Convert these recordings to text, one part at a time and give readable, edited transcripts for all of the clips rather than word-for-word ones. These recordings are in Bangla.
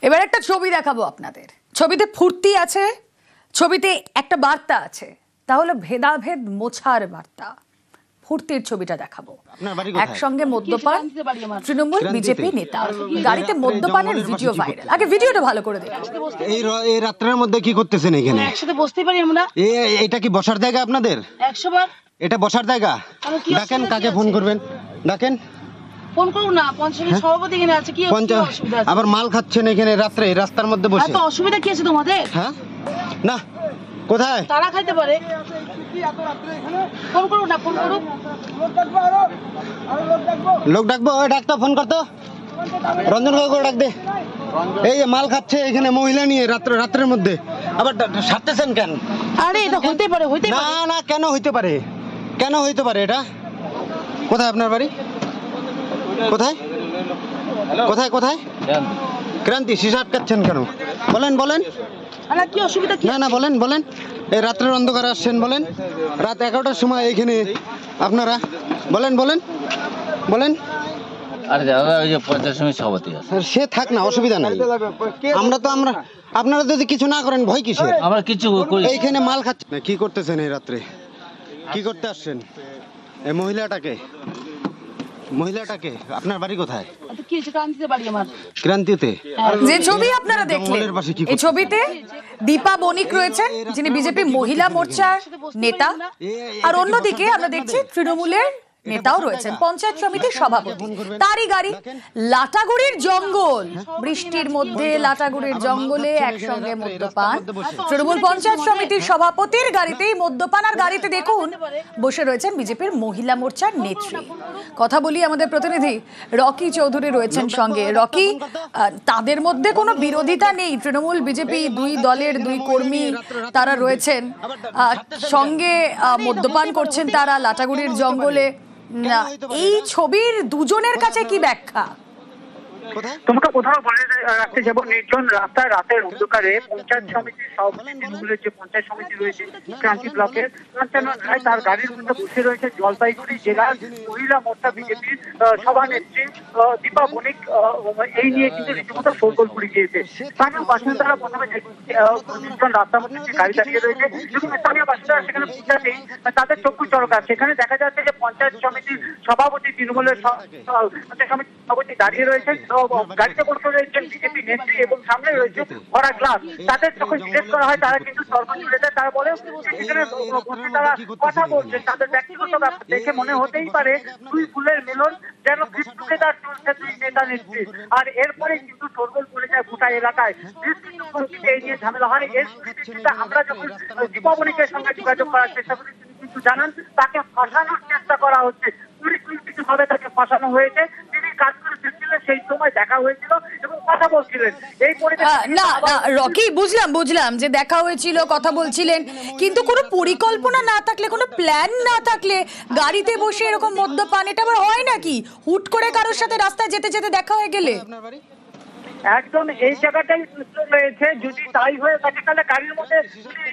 এবার একটা ছবি দেখাবো আপনাদের। ছবিতে ফুর্তি আছে, ছবিতে একটা বার্তা আছে, তাহলে ভেদাভেদ মোছার বার্তা। ফুর্তির ছবিটা দেখাবো, একসঙ্গে মদ্যপান, তৃণমূল বিজেপি নেতা, গাড়িতে মদ্যপানের ভিডিও ভাইরাল। আগে ভিডিওটা ভালো করে দেখুন। এই রাত্রের মধ্যে কি করতেছেন এখানে? একসাথে বসতে পারি আমরা? এটা কি বসার জায়গা আপনাদের? 100 বার এটা বসার জায়গা? ডাকেন, কাকে ফোন করবেন ডাকেন। ফোন করুন না, পঞ্চায়েত সভাপতি এখানে আছে। কি অসুবিধা আছে? আবার মাল খাচ্ছেন এখানে রাত্রে রাস্তার মধ্যে বসে? এত অসুবিধা কি আছে তোমাদের? হ্যাঁ না, কোথায় তারা খাইতে পারে? ফোন করুন না, ফোন করুন। লোক ডাকবো? ওই ডাকতো, ফোন করতো, রঞ্জন কাকুকে ডাক দে। এই যে মাল খাচ্ছে এখানে মহিলা নিয়ে রাত্রের মধ্যে, আবার সারতেছেন কেন? আরে এটা হইতে পারে, হইতে না পারে না, কেন হইতে পারে? কেন হইতে পারে এটা? কোথায় আপনার বাড়ি? কোথায় কোথায় কোথায়? ক্রান্তি, শিশা আটকাচ্ছেন কেন? বলেন বলেন। আরে কি অসুবিধা কি? না না, বলেন বলেন। এই রাত্রের অন্ধকারে আসছেন, বলেন। রাত 11টার সময় এখানে আপনারা বলেন বলেন বলেন। আরে দাদা, ওই যে পঞ্চায়েত সমিতি সভাপতি আছে, সে থাক না, অসুবিধা নাই। আমরা আপনারা যদি কিছু না করেন ভয় কিসের? আমরা কিছু করি। এইখানে মাল খাচ্ছে না। কি করতেছেন এই রাত্রে? কি করতে আসছেন? এই মহিলাটাকে আপনার বাড়ি কোথায়? কি হয়েছে? ক্রান্তিতে বাড়ি আমার। ক্রান্তিতে? যে ছবি আপনারা দেখলেন, এই ছবিতে দীপা বণিক রয়েছেন, যিনি বিজেপি মহিলা মোর্চার নেতা, আর অন্যদিকে আমরা দেখছি তৃণমূলের নেতাও রয়েছেন, পঞ্চায়েত সমিতির সভাপতি। তারই গাড়ি। লাটাগুড়ির জঙ্গল, বৃষ্টির মধ্যে লাটাগুড়ির জঙ্গলে একসঙ্গে মদ্যপান। তৃণমূল পঞ্চায়েত সমিতির সভাপতির গাড়িতেই মদ্যপান, আর গাড়িতে দেখুন বসে রয়েছেন বিজেপির মহিলা মোর্চার নেত্রী। কথা বলি, আমাদের প্রতিনিধি রকি চৌধুরী রয়েছেন সঙ্গে। রকি, তাদের মধ্যে কোনো বিরোধিতা নেই? তৃণমূল বিজেপি দুই দলের দুই কর্মী তারা রয়েছেন, সঙ্গে মদ্যপান করছেন তারা লাটাগুড়ির জঙ্গলে। না, এই ছবির দুজনের কাছে কি ব্যাখ্যা? তোমাকে কোথাও বলে রাখতে যাবো, নির্জন রাস্তায় রাতের অন্ধকারে পঞ্চায়েত সমিতির সভাপতি, তৃণমূলের যে পঞ্চায়েত সমিতি রয়েছে ক্রান্তি ব্লকের, তার গাড়ির মধ্যে বসে রয়েছে জলপাইগুড়ি জেলার মহিলা মোর্চা বিজেপির সভানেত্রী দীপা বণিক। এই নিয়ে কিন্তু রীতিমতো শোরগোল পড়ে গিয়েছে। স্থানীয় বাসিন্দারা প্রথমে নির্জন রাস্তার মধ্যে যে গাড়ি দাঁড়িয়ে রয়েছে এবং স্থানীয় বাসিন্দারা সেখানে পৌঁছাতেই তাদের চক্ষু চরকা। সেখানে দেখা যাচ্ছে যে পঞ্চায়েত সমিতির সভাপতি, তৃণমূলের পঞ্চায়েত সমিতির সভাপতি দাঁড়িয়ে রয়েছে, গাড়িতে বসে রয়েছেন বিজেপি নেত্রী এবং সামনে রয়েছে ভরা গ্লাস। তাদের যখন জিজ্ঞেস করা হয় তারা কিন্তু তর্ক জুড়ে দেয়। তারা বলে সেখানে বসে তারা কথা বলছেন। তাদের ব্যক্তিগত ব্যাপার দেখে মনে হতেই পারে দুই ফুলের মিলন, যেন টুগেদার চলছে দুই নেতা নেত্রী। আর এরপরে কিন্তু শোরগোল পড়ে যায় গোটা এলাকায়। এই নিয়ে ঝামেলা হয়। এর পরিপ্রেক্ষিতে আমরা যখন দীপা বণিকের সঙ্গে যোগাযোগ করার চেষ্টা করি, তিনি কিন্তু জানান তাকে ফাঁসানোর চেষ্টা করা হচ্ছে, পরিকল্পিতভাবে তাকে ফাঁসানো হয়েছে। তিনি কাজ করে ফিরছিলেন, সেই সময় দেখা হয়েছিল এবং কথা বলছিলেন। এই না না রকি, বুঝলাম যে দেখা হয়েছিল, কথা বলছিলেন, কিন্তু কোনো পরিকল্পনা না থাকলে, কোনো প্ল্যান না থাকলে গাড়িতে বসে এরকম মদ্যপান, এটা আবার হয় নাকি? হুট করে কারোর সাথে রাস্তায় যেতে যেতে দেখা হয়ে গেলে? একদম এই জায়গাটাই রয়েছে। যদি তাই হয়ে থাকে তাহলে গাড়ির মধ্যে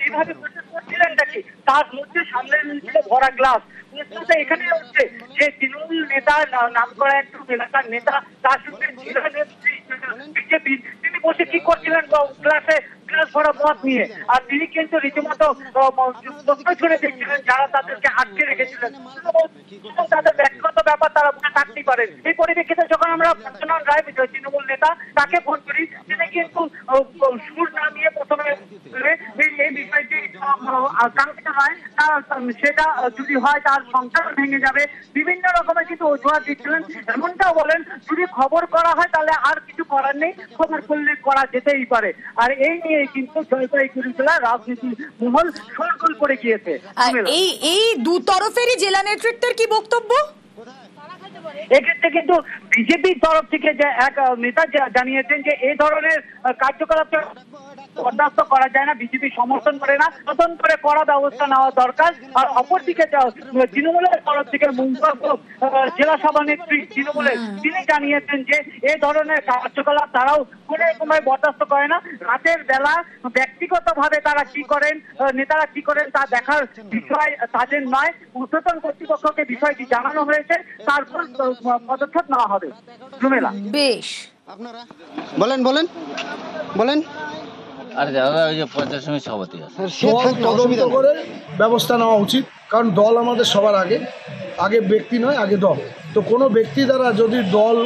এইভাবে করছিলেন নাকি? তার মধ্যে সামনে ছিল ভরা গ্লাস। এখানে হচ্ছে যে তৃণমূল নেতা, নাম করা একটু এলাকার নেতা, তার সঙ্গে বিজেপি, তিনি বসে কি করছিলেন গ্লাস ভরা মদ নিয়ে। আর তিনি কিন্তু রীতিমতো প্রশ্ন ছুড়ে দিচ্ছিলেন যারা তাদেরকে আটকে রেখেছিলেন। তাদের ব্যক্তিগত ব্যাপার, তারা মনে থাকতেই পারেন। এই পরিপ্রেক্ষিতে যখন আমরা পঞ্চানন রায়, তৃণমূল নেতা, তাকে ফোন করি, তিনি কিন্তু সুর না নিয়ে প্রথমে এই বিষয়টি কাঙ্ক্ষিত নয়, সেটা যদি হয় তার সংসার ভেঙে যাবে, বিভিন্ন রকমের কিন্তু অজুহাত দিচ্ছিলেন। এমনটাও বলেন যদি খবর করা হয় তাহলে আর কিছু করার নেই, খবর করলে করা যেতেই পারে। আর এই নিয়ে কিন্তু জলপাইগুড়ি জেলার রাজনীতি মহল শোরগোল পড়ে গিয়েছে। এই দু তরফেরই জেলা নেতৃত্বের কি বক্তব্য? এক্ষেত্রে কিন্তু বিজেপির তরফ থেকে যে এক নেতা জানিয়েছেন যে এই ধরনের কার্যকলাপ বরদাস্ত করা যায় না, বিজেপি সমর্থন করে না, নতুন করে কড়া ব্যবস্থা নেওয়া দরকার। আর অপরদিকে তৃণমূলের তরফ থেকে জেলা সভানেত্রী তৃণমূলের, তিনি জানিয়েছেন যে এই ধরনের কার্যকলাপ তারাও কোনো রকমের বরদাস্ত করে না। রাতের বেলা ব্যক্তিগতভাবে তারা কি করেন, নেতারা কি করেন তা দেখার বিষয় তাদের নয়। ঊর্ধ্বতন কর্তৃপক্ষকে বিষয়টি জানানো হয়েছে, তারপর পদক্ষেপ নেওয়া হবে। বেশ। আপনারা বলেন বলেন বলেন। আর দাদা ওই যে পঞ্চায়েত সমিতি সভাপতি আছে। সে দল থাক না, তদন্ত অসুবিধা নেই। করে ব্যবস্থা নেওয়া উচিত, কারণ দল আমাদের সবার আগে ব্যক্তি নয়, আগে দল। তো কোনো ব্যক্তি দ্বারা যদি দল